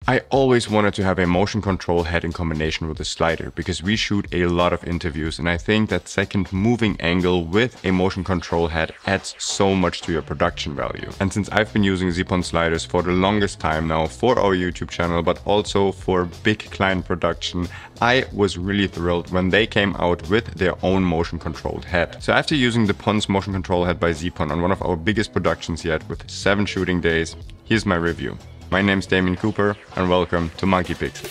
I always wanted to have a motion control head in combination with a slider because we shoot a lot of interviews, and I think that second moving angle with a motion control head adds so much to your production value. And since I've been using Zeapon sliders for the longest time now for our YouTube channel, but also for big client production, I was really thrilled when they came out with their own motion controlled head. So after using the Pons motion control head by Zeapon on one of our biggest productions yet with 7 shooting days, here's my review. My name's Damien Cooper and welcome to Monkey Pixels.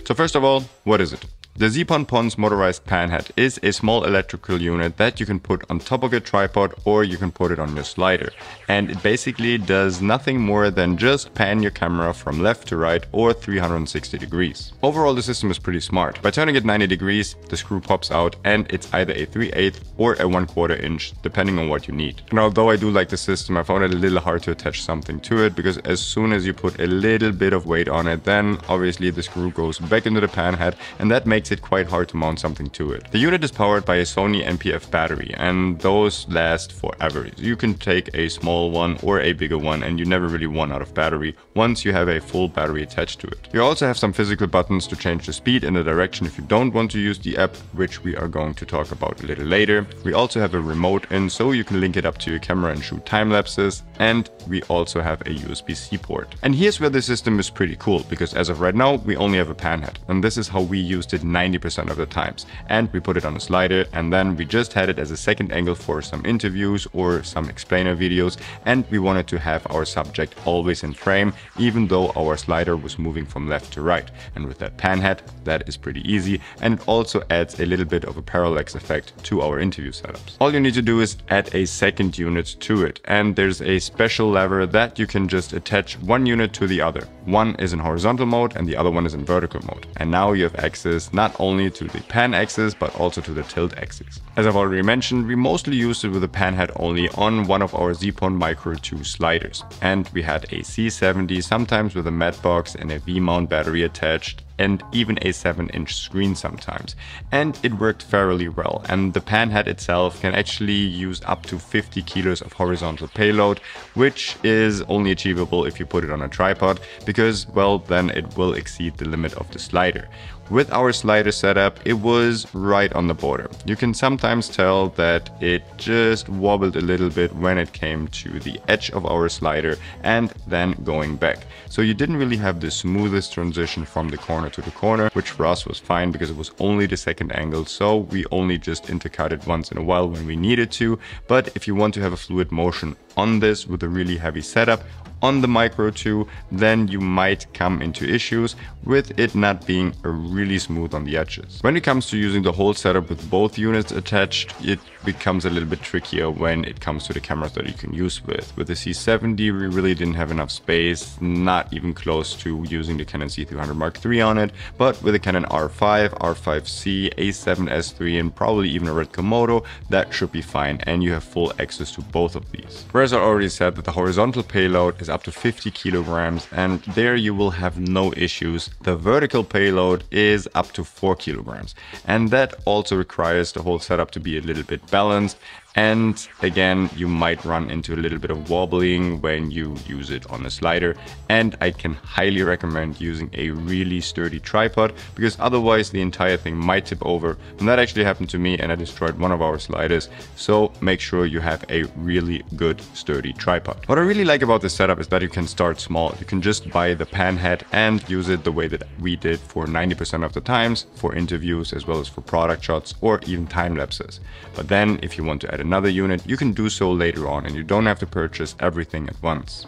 So first of all, what is it? The Zeapon Pons Motorized Pan Head is a small electrical unit that you can put on top of your tripod or you can put it on your slider. And it basically does nothing more than just pan your camera from left to right or 360 degrees. Overall, the system is pretty smart. By turning it 90 degrees, the screw pops out and it's either a 3/8 or a 1/4 inch, depending on what you need. And although I do like the system, I found it a little hard to attach something to it because as soon as you put a little bit of weight on it, then obviously the screw goes back into the pan head and that makes it quite hard to mount something to it. The unit is powered by a Sony NP-F battery and those last forever. You can take a small one or a bigger one and you never really run out of battery once you have a full battery attached to it. You also have some physical buttons to change the speed and the direction if you don't want to use the app, which we are going to talk about a little later. We also have a remote in so you can link it up to your camera and shoot time lapses, and we also have a USB-C port. And here's where the system is pretty cool because as of right now we only have a pan head and this is how we used it 90% of the times, and we put it on a slider and then we just had it as a second angle for some interviews or some explainer videos, and we wanted to have our subject always in frame even though our slider was moving from left to right. And with that pan head, that is pretty easy, and it also adds a little bit of a parallax effect to our interview setups. All you need to do is add a second unit to it, and there's a special lever that you can just attach one unit to the other. One is in horizontal mode and the other one is in vertical mode, and now you have access not only to the pan axis but also to the tilt axis. As I've already mentioned, we mostly used it with a pan head only on one of our Zeapon Micro 2 sliders, and we had a C70 sometimes with a mat box and a V-mount battery attached, and even a 7-inch screen sometimes. And it worked fairly well, and the pan head itself can actually use up to 50 kilos of horizontal payload, which is only achievable if you put it on a tripod because, well, then it will exceed the limit of the slider. With our slider setup, it was right on the border. You can sometimes tell that it just wobbled a little bit when it came to the edge of our slider and then going back. So you didn't really have the smoothest transition from the corner to the corner, which for us was fine because it was only the second angle, so we only just intercut it once in a while when we needed to. But if you want to have a fluid motion on this with a really heavy setup, on the Micro 2, then you might come into issues with it not being really smooth on the edges. When it comes to using the whole setup with both units attached, it becomes a little bit trickier when it comes to the cameras that you can use with. With the C70, we really didn't have enough space, not even close to using the Canon C300 Mark III on it, but with the Canon R5, R5C, A7S III, and probably even a Red Komodo, that should be fine, and you have full access to both of these. Whereas I already said that the horizontal payload is up to 50 kilograms, and there you will have no issues. The vertical payload is up to 4 kilograms, and that also requires the whole setup to be a little bit balanced. And again, you might run into a little bit of wobbling when you use it on a slider, and I can highly recommend using a really sturdy tripod because otherwise the entire thing might tip over, and that actually happened to me and I destroyed one of our sliders. So make sure you have a really good sturdy tripod. What I really like about this setup is that you can start small. You can just buy the pan head and use it the way that we did for 90% of the times for interviews as well as for product shots or even time lapses. But then if you want to add another unit, you can do so later on and you don't have to purchase everything at once.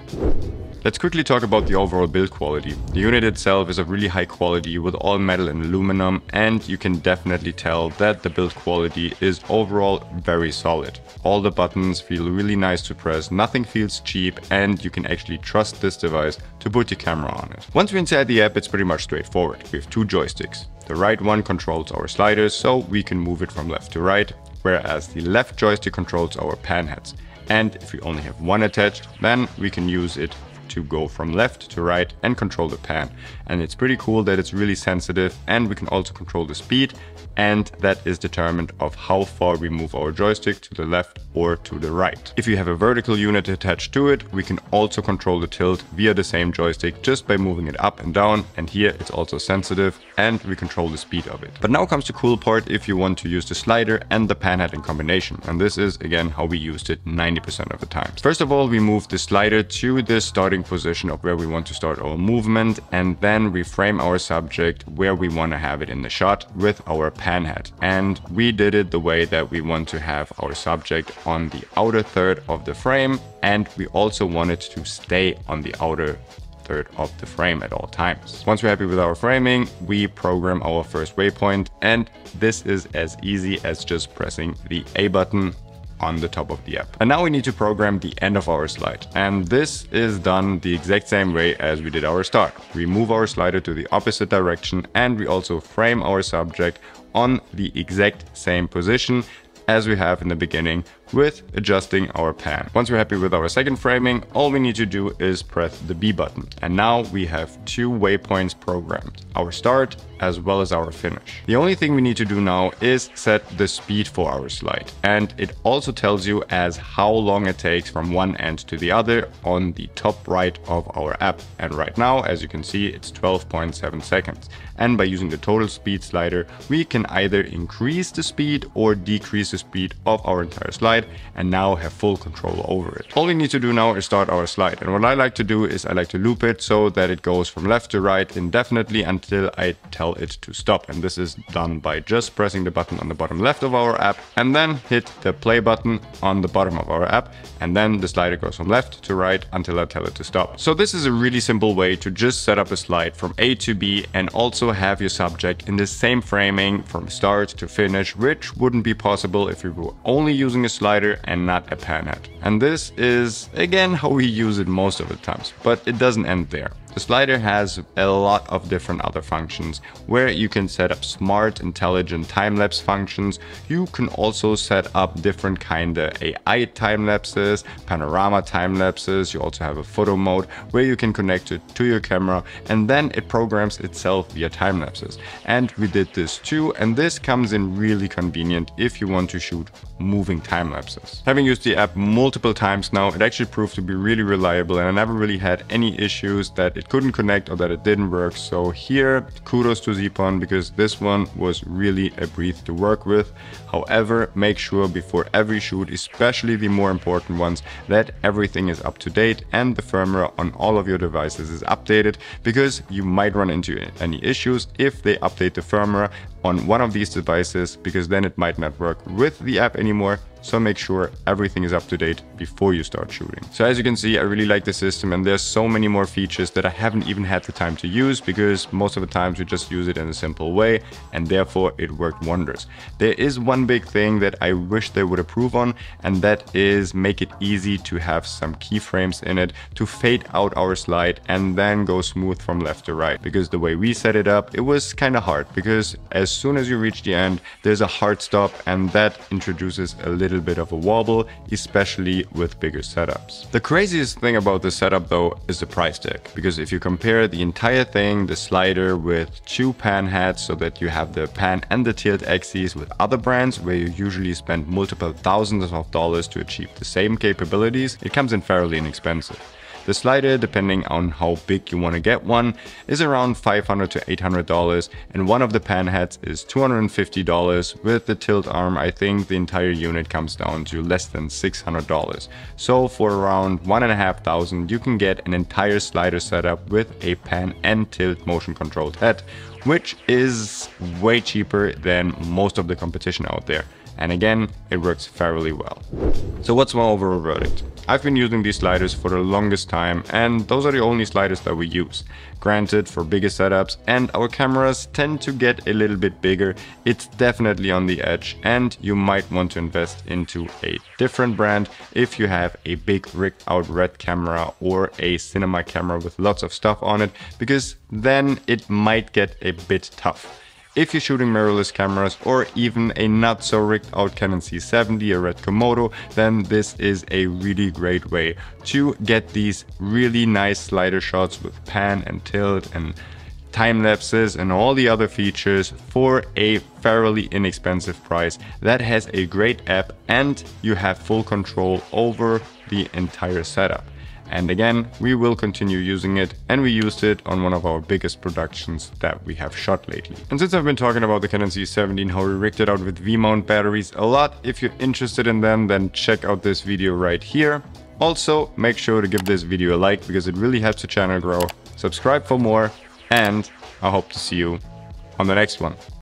Let's quickly talk about the overall build quality. The unit itself is of really high quality with all metal and aluminum, and you can definitely tell that the build quality is overall very solid. All the buttons feel really nice to press, nothing feels cheap, and you can actually trust this device to put your camera on it. Once we're inside the app, it's pretty much straightforward. We have two joysticks. The right one controls our sliders, so we can move it from left to right, whereas the left joystick controls our pan heads. And if we only have one attached, then we can use it to go from left to right and control the pan. And it's pretty cool that it's really sensitive, and we can also control the speed, and that is determined of how far we move our joystick to the left or to the right. If you have a vertical unit attached to it, we can also control the tilt via the same joystick just by moving it up and down, and here it's also sensitive and we control the speed of it. But now comes the cool part if you want to use the slider and the pan head in combination, and this is again how we used it 90% of the time. First of all, we move the slider to the starting position of where we want to start our movement, and then we frame our subject where we want to have it in the shot with our pan head. And we did it the way that we want to have our subject on the outer third of the frame, and we also want it to stay on the outer third of the frame at all times. Once we're happy with our framing, we program our first waypoint, and this is as easy as just pressing the A button on the top of the app. And now we need to program the end of our slide, and this is done the exact same way as we did our start. We move our slider to the opposite direction, and we also frame our subject on the exact same position as we have in the beginning, with adjusting our pan. Once we're happy with our second framing, all we need to do is press the B button. And now we have two waypoints programmed, our start as well as our finish. The only thing we need to do now is set the speed for our slide. And it also tells you as how long it takes from one end to the other on the top right of our app. And right now, as you can see, it's 12.7 seconds. And by using the total speed slider, we can either increase the speed or decrease the speed of our entire slide, and now have full control over it. All we need to do now is start our slide. And what I like to do is I like to loop it so that it goes from left to right indefinitely until I tell it to stop. And this is done by just pressing the button on the bottom left of our app and then hit the play button on the bottom of our app. And then the slider goes from left to right until I tell it to stop. So this is a really simple way to just set up a slide from A to B and also have your subject in the same framing from start to finish, which wouldn't be possible if you were only using a slider and not a pan head. And this is again how we use it most of the times, but it doesn't end there. The slider has a lot of different other functions where you can set up smart, intelligent time-lapse functions. You can also set up different kind of AI time-lapses, panorama time-lapses. You also have a photo mode where you can connect it to your camera, and then it programs itself via time-lapses. And we did this too, and this comes in really convenient if you want to shoot moving time-lapses. Having used the app multiple times now, it actually proved to be really reliable, and I never really had any issues that it couldn't connect or that it didn't work. So here, kudos to Zeapon, because this one was really a breeze to work with. However, make sure before every shoot, especially the more important ones, that everything is up to date and the firmware on all of your devices is updated, because you might run into any issues if they update the firmware on one of these devices, because then it might not work with the app anymore. So make sure everything is up to date before you start shooting. So as you can see, I really like the system, and there's so many more features that I haven't even had the time to use, because most of the times we just use it in a simple way, and therefore it worked wonders. There is one big thing that I wish they would improve on, and that is make it easy to have some keyframes in it to fade out our slide and then go smooth from left to right. Because the way we set it up, it was kind of hard, because as soon as you reach the end, there's a hard stop, and that introduces a little bit of a wobble, especially with bigger setups. The craziest thing about this setup though is the price tag, because if you compare the entire thing, the slider with two pan heads, so that you have the pan and the tilt axes, with other brands where you usually spend multiple thousands of dollars to achieve the same capabilities, it comes in fairly inexpensive. The slider, depending on how big you want to get one, is around $500 to $800, and one of the pan heads is $250. With the tilt arm, I think the entire unit comes down to less than $600. So for around $1,500, you can get an entire slider setup with a pan and tilt motion controlled head, which is way cheaper than most of the competition out there. And again, it works fairly well. So what's my overall verdict? I've been using these sliders for the longest time, and those are the only sliders that we use. Granted, for bigger setups and our cameras tend to get a little bit bigger, it's definitely on the edge, and you might want to invest into a different brand if you have a big rigged out red camera or a cinema camera with lots of stuff on it, because then it might get a bit tough. if you're shooting mirrorless cameras or even a not so rigged out Canon C70 or Red Komodo, then this is a really great way to get these really nice slider shots with pan and tilt and time lapses and all the other features for a fairly inexpensive price that has a great app, and you have full control over the entire setup. And again, we will continue using it, and we used it on one of our biggest productions that we have shot lately. And since I've been talking about the Canon C70 and how we rigged it out with V-mount batteries a lot, if you're interested in them, then check out this video right here. Also, make sure to give this video a like because it really helps the channel grow. Subscribe for more, and I hope to see you on the next one.